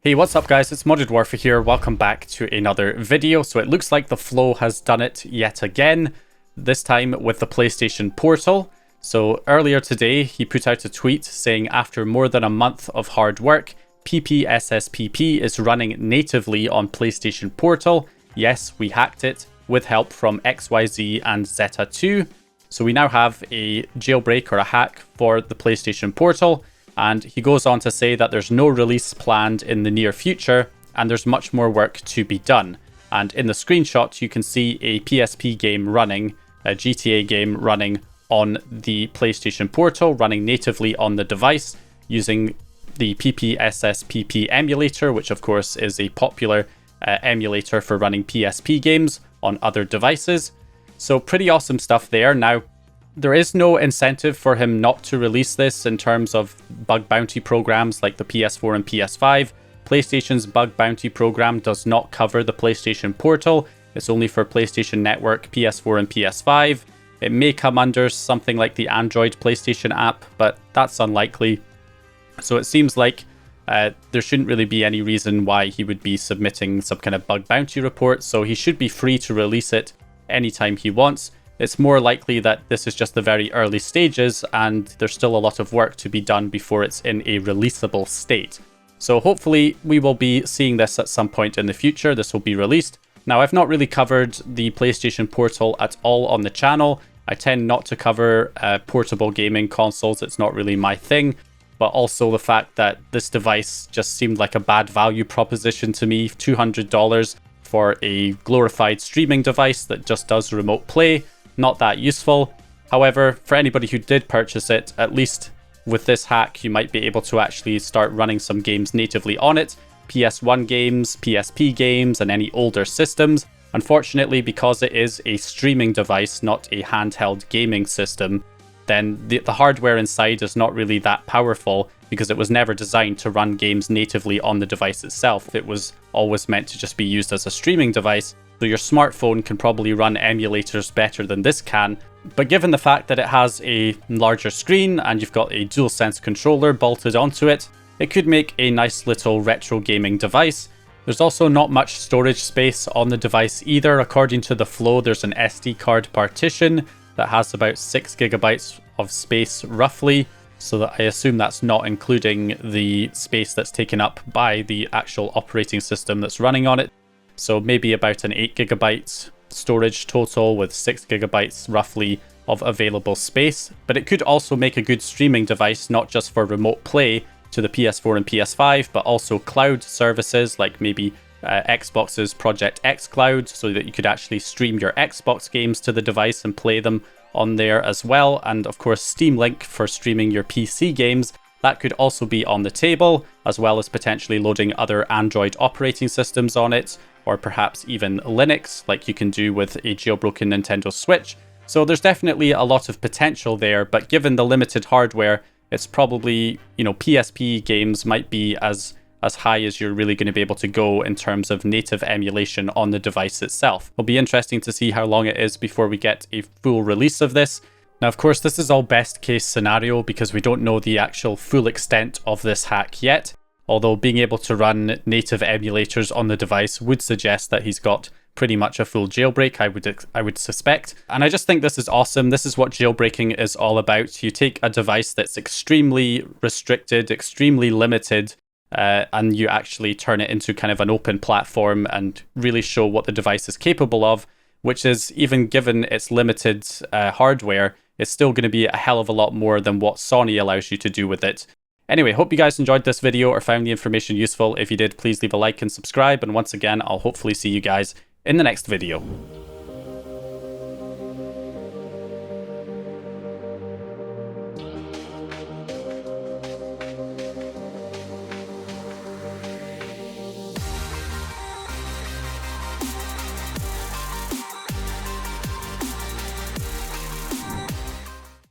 Hey, what's up guys, it's Modded Warfare here, welcome back to another video. So it looks like TheFlow has done it yet again, this time with the PlayStation Portal. So earlier today, he put out a tweet saying after more than a month of hard work, PPSSPP is running natively on PlayStation Portal. Yes, we hacked it with help from XYZ and Zeta2. So we now have a jailbreak or a hack for the PlayStation Portal. And he goes on to say that there's no release planned in the near future and there's much more work to be done. And in the screenshot, you can see a PSP game running, a GTA game running on the PlayStation Portal, running natively on the device using the PPSSPP emulator, which of course is a popular emulator for running PSP games on other devices. So pretty awesome stuff there. Now, there is no incentive for him not to release this in terms of bug bounty programs like the PS4 and PS5. PlayStation's bug bounty program does not cover the PlayStation Portal. It's only for PlayStation Network, PS4 and PS5. It may come under something like the Android PlayStation app, but that's unlikely. So it seems like there shouldn't really be any reason why he would be submitting some kind of bug bounty report, so he should be free to release it anytime he wants. It's more likely that this is just the very early stages and there's still a lot of work to be done before it's in a releasable state. So hopefully we will be seeing this at some point in the future. This will be released. Now, I've not really covered the PlayStation Portal at all on the channel. I tend not to cover portable gaming consoles. It's not really my thing. But also the fact that this device just seemed like a bad value proposition to me. $200 for a glorified streaming device that just does remote play. Not that useful. However, for anybody who did purchase it, at least with this hack, you might be able to actually start running some games natively on it. PS1 games, PSP games, and any older systems. Unfortunately, because it is a streaming device, not a handheld gaming system, then the hardware inside is not really that powerful because it was never designed to run games natively on the device itself. It was always meant to just be used as a streaming device. So your smartphone can probably run emulators better than this can. But given the fact that it has a larger screen and you've got a DualSense controller bolted onto it, it could make a nice little retro gaming device. There's also not much storage space on the device either. According to TheFlow, there's an SD card partition that has about 6 gigabytes of space roughly. So that I assume that's not including the space that's taken up by the actual operating system that's running on it. So maybe about an 8 gigabytes storage total with 6 gigabytes roughly of available space. But it could also make a good streaming device, not just for remote play to the PS4 and PS5, but also cloud services like maybe Xbox's Project X Cloud, so that you could actually stream your Xbox games to the device and play them on there as well. And of course, Steam Link for streaming your PC games. That could also be on the table, as well as potentially loading other Android operating systems on it, or perhaps even Linux, like you can do with a jailbroken Nintendo Switch. So there's definitely a lot of potential there, but given the limited hardware, it's probably, PSP games might be as high as you're really going to be able to go in terms of native emulation on the device itself. It'll be interesting to see how long it is before we get a full release of this. Now, of course, this is all best case scenario because we don't know the actual full extent of this hack yet. Although being able to run native emulators on the device would suggest that he's got pretty much a full jailbreak, I would suspect. And I just think this is awesome. This is what jailbreaking is all about. You take a device that's extremely restricted, extremely limited, and you actually turn it into kind of an open platform and really show what the device is capable of, which is, even given its limited hardware, it's still going to be a hell of a lot more than what Sony allows you to do with it. Anyway, hope you guys enjoyed this video or found the information useful. If you did, please leave a like and subscribe. And once again, I'll hopefully see you guys in the next video.